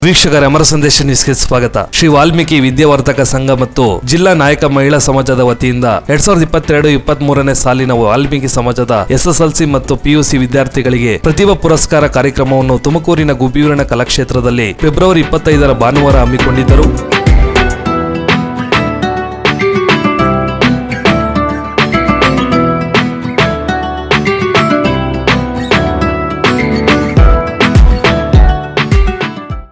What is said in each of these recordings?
ವೀಕ್ಷಕರ ಅಮರ ಸಂದೇಶ ನ್ಯೂಸ್ಗೆ ಸ್ವಾಗತ. ಶ್ರೀ ವಾಲ್ಮೀಕಿ ವಿದ್ಯಾವರ್ಧಕ ಸಂಘ ಮತ್ತು ಜಿಲ್ಲಾ ನಾಯಕ ಮಹಿಳಾ ಸಮಾಜದ ವತಿಯಿಂದ 2022-23ನೇ ಸಾಲಿನ ವಾಲ್ಮೀಕಿ ಸಮಾಜದ SSLC ಮತ್ತು PUC ವಿದ್ಯಾರ್ಥಿಗಳಿಗೆ ಪ್ರತಿಭಾ ಪುರಸ್ಕಾರ ಕಾರ್ಯಕ್ರಮವನ್ನು ತುಮಕೂರಿನ ಗುಬ್ಬಿಯೂರಿನ ಕಲಾಕ್ಷೇತ್ರದಲ್ಲಿ ಫೆಬ್ರವರಿ 25ರ ಭಾನುವಾರ ಹಮ್ಮಿಕೊಂಡಿದ್ದರು.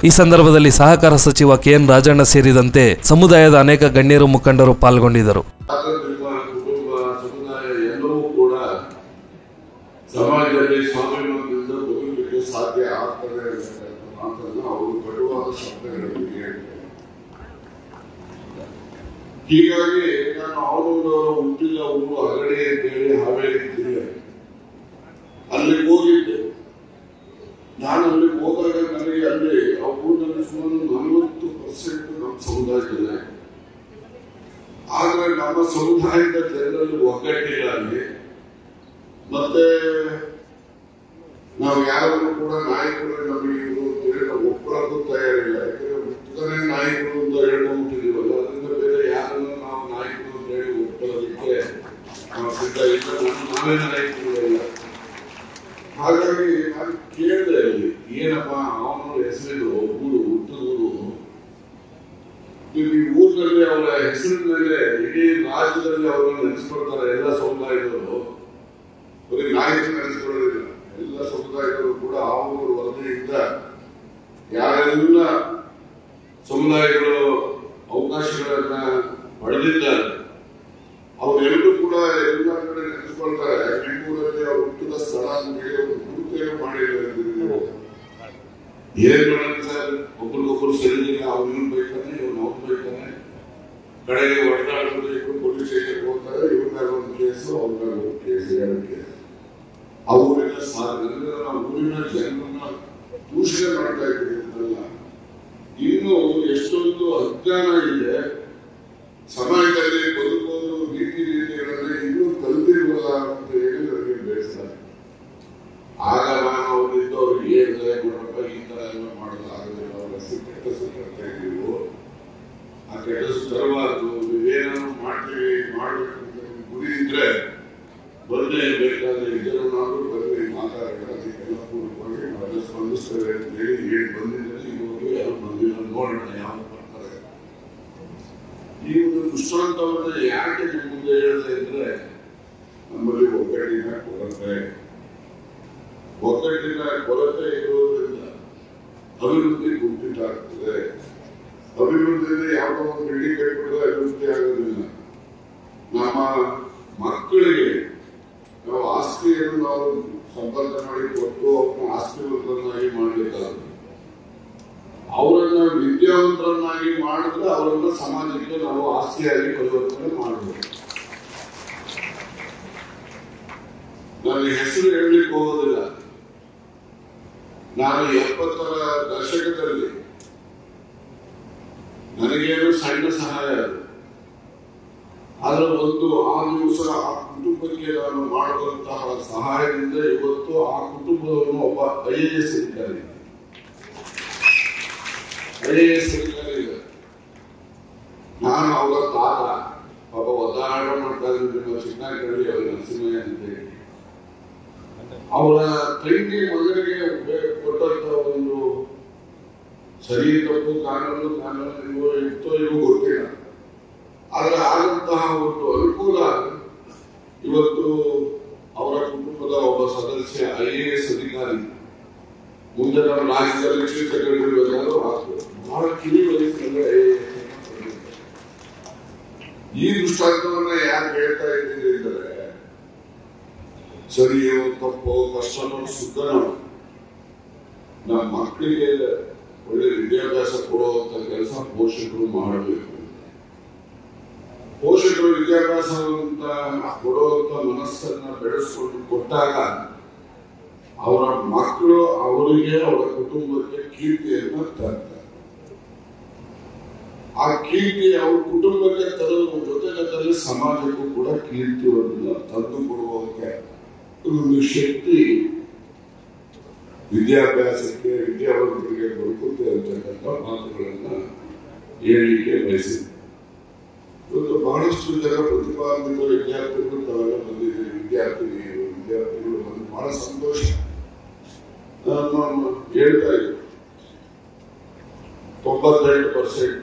ಈ ಸಂದರ್ಭದಲ್ಲಿ ಸಹಕಾರ ಸಚಿವ KN ರಾಜಣ್ಣ ಸೇರಿದಂತೆ ಸಮುದಾಯದ ಅನೇಕ ಗಣ್ಯರು ಮುಖಂಡರು ಪಾಲ್ಗೊಂಡಿದ್ದರು. ಸಮಾಜದಲ್ಲಿ ಸ್ವಾಭಿಮಾನದಿಂದ ಬದುಕಲಿಕ್ಕೆ ಸಾಧ್ಯ ಆಗ್ತದೆ ಮಾತನ್ನು ಅವರು ಕಟುವಾದ ಶಬ್ದಗಳಲ್ಲಿ. ಹೀಗಾಗಿ ನಾನು ಅವರು ಹುಟ್ಟಿದ ಊರು ಹಗಡಿ ಅಂತೇಳಿ ಹಾವೇರಿ ಜಿಲ್ಲೆ ಅಲ್ಲಿ ಹೋಗಿದ್ದೆ. ನಾನು ಅಲ್ಲಿ ಹೋದಾಗ ನನಗೆ ಅಲ್ಲಿ ಆ ಊರಿನಲ್ಲಿ ಸುಮಾರು 40% ನಮ್ಮ ಸಮುದಾಯ ಜನ. ಆದ್ರೆ ನಮ್ಮ ಸಮುದಾಯದ ಜನರಲ್ಲಿ ಒಗ್ಗಟ್ಟಿಲ್ಲ ಅಲ್ಲಿ. ಮತ್ತೆ ನಾವು ಯಾರನ್ನು ಕೂಡ ನಾಯಕರು ನಮಗೆ ಒಪ್ಪಳಕ್ಕೂ ತಯಾರಿಲ್ಲ. ಯಾಕಂದ್ರೆ ಹುಟ್ಟನೇ ನಾಯಕರು ಅಂತ ಹೇಳ್ಕೊಂಡ್ಬಿಟ್ಟಿದೀವಲ್ಲ, ಅದರಿಂದ ಬೇರೆ ಯಾರನ್ನು ನಾವು ನಾಯಕರು ಅಂತ ಹೇಳಿ ಒಪ್ಪಳೋದಕ್ಕೆ ನಾವು ಸಿದ್ಧ ಇಲ್ಲ. ನಾವೇ ನಾಯಕರು ಇಲ್ಲ. ಹಾಗಾಗಿ ನಾನು ಕೇಳಿದೆ ಅಲ್ಲಿ ಏನಪ್ಪ ಅವನ ಹೆಸರು ಊರು ಹುಟ್ಟದೂರು, ಈ ಊರಿನಲ್ಲಿ ಅವರ ಹೆಸರಿನಲ್ಲೇ ಇಡೀ ರಾಜ್ಯದಲ್ಲಿ ಅವರನ್ನು ನೆನೆಸ್ಕೊಳ್ತಾರೆ ಎಲ್ಲ ಸಮುದಾಯದವರು. ಬರೀ ನಾಯಕರು ನೆನೆಸ್ಕೊಳ್ಳೋದಿಲ್ಲ, ಎಲ್ಲ ಸಮುದಾಯದವರು ಕೂಡ ಆ ಊರು ವರದಿಯಿಂದ ಯಾರೆಲ್ಲ ಸಮುದಾಯಗಳು ಅವಕಾಶಗಳನ್ನ ಪಡೆದಿದ್ದಾರೆ ಅವರೆಲ್ಲರೂ ಕೂಡ ಎಲ್ಲ ಕಡೆ ನೆನೆಸ್ಕೊಳ್ತಾರೆ. ಬೆಂಗಳೂರಲ್ಲಿ ಅವರು ಹುಟ್ಟಿದ ಸ್ಥಳ ಗುರುತೇನು ಮಾಡಿಲ್ಲ. ಏನ್ ಮಾಡೋದು ಸರ್, ಒಬ್ರಿಗೊಬ್ರು ಸರಿಯಿಲ್ಲ. ಅವ್ರನ್ನ ಬೈತಾನೆ, ಇವ್ರನ್ನ ಅವ್ರು ಬೈತಾನೆ, ಕಡೆಗೆ ಹೊಡೆದಾಡೋದು, ಇವ್ರು ಪೊಲೀಸ್ ಸ್ಟೇಷನ್ಗೆ ಹೋಗ್ತಾರೆ. ಇವ್ರ ಮೇಲೆ ಒಂದು ಕೇಸು, ಅವ್ರ ಮೇಲೆ ಒಂದು ಕೇಸು, 2 ಕೇಸು. ಅವರೆಲ್ಲ ಸಾಧ್ಯ ನಾವು ಊರಿನ ಜನರನ್ನ ದೂಷಣೆ ಮಾಡ್ತಾ ಇದ್ದೀರಲ್ಲ. ಇನ್ನು ಎಷ್ಟೊಂದು ಅಜ್ಞಾನ ಇದೆ ಸಮಾಜದಲ್ಲಿ, ಬದುಕೋದು ರೀತಿ ರೀತಿಗಳನ್ನ ಇನ್ನೂ ಕಲ್ತಿಲ್ವಲ್ಲ ಅಂತ ಹೇಳಿ ನನಗೆ ಬೇಸರ. ಆಗ ನಾನು ಅವರಿಂದ ಅವ್ರಿಗೆ ಹೇಳಿದೆ, ನೋಡಪ್ಪ ಈ ತರ ಎಲ್ಲ ಮಾಡೋದು ಆಗೋದಿಲ್ಲ, ಅವರ ಕೆಟ್ಟ ಸುತ್ತ ನೀವು ಆ ಕೆಟ್ಟ ತರಬಾರ್ದು. ನೀವೇನಾದ್ರು ಮಾಡ್ತೀವಿ ಮಾಡ್ಬೇಕು ಅಂತ ಗುರಿ ಇದ್ರೆ ಬಂದೇ ಬೇಕಾದ್ರೆ ಇದರನ್ನಾದ್ರೂ ಬಂದು ಮಾತಾಡೋಣ, ಅದಕ್ಕೆಲ್ಲ ಪೂರ್ವಕವಾಗಿ ನಾವೆಲ್ಲ ಸ್ಪಂದಿಸ್ತೇವೆ ಅಂತ ಹೇಳಿ ಬಂದಿದ್ದೇನೆ. ಇವಾಗ ಯಾರು ಬಂದಿಲ್ಲ, ನೋಡೋಣ ಯಾವ ಬರ್ತಾರೆ. ಈ ಒಂದು ದೃಷ್ಟಾಂತವನ್ನ ಯಾಕೆ ನಿಮ್ಮ ಮುಂದೆ ಹೇಳಿದೆ ಅಂದ್ರೆ, ನಮ್ಮಲ್ಲಿ ಒಗ್ಗಟ್ಟಿನ ಕೊರತೆ ಇರುವುದರಿಂದ ಅಭಿವೃದ್ಧಿ ಕುಂಠಿತಾಗ್ತದೆ. ಅಭಿವೃದ್ಧಿಯಿಂದ ಯಾವುದೋ ಒಂದು ಬಿಲ್ಡಿಂಗ್ ಕಟ್ಟಿಬಿಡೋದು ಅಭಿವೃದ್ಧಿ ಆಗೋದಿಲ್ಲ. ನಮ್ಮ ಮಕ್ಕಳಿಗೆ ನಾವು ಆಸ್ತಿಯನ್ನು ನಾವು ಸಂಪಾದನೆ ಮಾಡಿ ಕೊಟ್ಟು ಅವ್ರನ್ನ ಆಸ್ತಿವಂತರನ್ನಾಗಿ ಮಾಡಬೇಕಾದ್ರೆ, ಅವರನ್ನ ವಿದ್ಯಾವಂತರನ್ನಾಗಿ ಮಾಡಿದ್ರೆ ಅವರನ್ನ ಸಮಾಜಕ್ಕೆ ನಾವು ಆಸ್ತಿಯಾಗಿ ಪರಿವರ್ತನೆ ಮಾಡಬೇಕು. ನಾನು ಹೆಸರು ಹೇಳಲಿಕ್ಕೆ ಹೋಗೋದಿಲ್ಲ. ನಾನು 70ರ ದಶಕದಲ್ಲಿ ನನಗೇನು ಸಣ್ಣ ಸಹಾಯ ಅದು. ಆದ್ರೆ ಒಂದು ಆ ದಿವಸ ಆ ಕುಟುಂಬಕ್ಕೆ ನಾನು ಮಾಡುವಂತಹ ಸಹಾಯದಿಂದ ಇವತ್ತು ಆ ಕುಟುಂಬವನ್ನು ಒಬ್ಬ IAS ಅಧಿಕಾರಿ ಇದೆ. ನಾನು ಅವರ ತಾತ ಪಾಪ ಒದ್ದಾಡ ಮಾಡ್ತಾ ಇದ್ದೀನಿ ಚಿಕ್ಕನಾಗಲ್ಲಿ ಅವರ ನರಸಿಂಹಯ್ಯ ಅಂತ ಹೇಳಿ. ಅವರ ತಂಗಿ ಮಗನಿಗೆ ಕೊಟ್ಟಂತ ಒಂದು ಸರಿ ತಪ್ಪು ಕಾನೂನು ಇತ್ತೋ ಇವು ಗೊತ್ತಿಲ್ಲ. ಆದ್ರೆ ಆದಂತಹ ಒಂದು ಅನುಕೂಲ ಇವತ್ತು ಅವರ ಕುಟುಂಬದ ಒಬ್ಬ ಸದಸ್ಯ IAS ಅಧಿಕಾರಿ ಮುಂದೆ ನಮ್ಮ ರಾಜ್ಯದಲ್ಲಿ ಚೀಫ್ ಸೆಕ್ರೆಟರಿ ಬೇಕಾದ್ರೂ ಆಗ್ತದೆ. ಬಹಳ ಕಿವಿ ವಯಸ್ಸಿನಲ್ಲಿ ಈ ದೃಷ್ಟಾಂತವನ್ನ ಯಾರು ಹೇಳ್ತಾ ಇದ್ದೀರಿ ಅಂದರೆ, ಸರಿಯೋ ತಪ್ಪೋ ಕಷ್ಟನೋ ಸುಖನೋ ನಮ್ಮ ಮಕ್ಕಳಿಗೆ ಒಳ್ಳೆ ವಿದ್ಯಾಭ್ಯಾಸ ಕೊಡುವಂತ ಕೆಲಸ ಪೋಷಕರು ಮಾಡಬೇಕು. ಪೋಷಕರು ವಿದ್ಯಾಭ್ಯಾಸವಂತ ಕೊಡುವಂತ ಮನಸ್ಸನ್ನ ಬೆಳೆಸ್ಕೊಂಡು ಕೊಟ್ಟಾಗ ಅವರ ಮಕ್ಕಳು ಅವರಿಗೆ ಅವರ ಕುಟುಂಬಕ್ಕೆ ಕೀರ್ತಿಯನ್ನ ತರ್ತಾರೆ. ಆ ಕೀರ್ತಿ ಅವ್ರ ಕುಟುಂಬಕ್ಕೆ ತರುವ ಜೊತೆಗಲ್ಲಿ ಸಮಾಜಕ್ಕೂ ಕೂಡ ಕೀರ್ತಿಯನ್ನು ತಂದು ಕೊಡುವಂತೆ ಒಂದು ಶಕ್ತಿ ವಿದ್ಯಾಭ್ಯಾಸಕ್ಕೆ ವಿದ್ಯಾವಂತರಿಗೆ ದೊರಕುತ್ತೆ ಅಂತಕ್ಕಂಥ ಮಾತುಗಳನ್ನ ಹೇಳಲಿಕ್ಕೆ ಬಯಸಿದೆ. ಇವತ್ತು ಬಹಳಷ್ಟು ಜನ ಪ್ರತಿಭಾನ್ವಿತ ವಿದ್ಯಾರ್ಥಿಗಳು ತಾವೆಲ್ಲ ಬಂದಿದ್ದೀರಿ, ವಿದ್ಯಾರ್ಥಿಗಳು ಬಂದು ಬಹಳ ಸಂತೋಷ. ಹೇಳ್ತಾ ಇದ್ರು 98%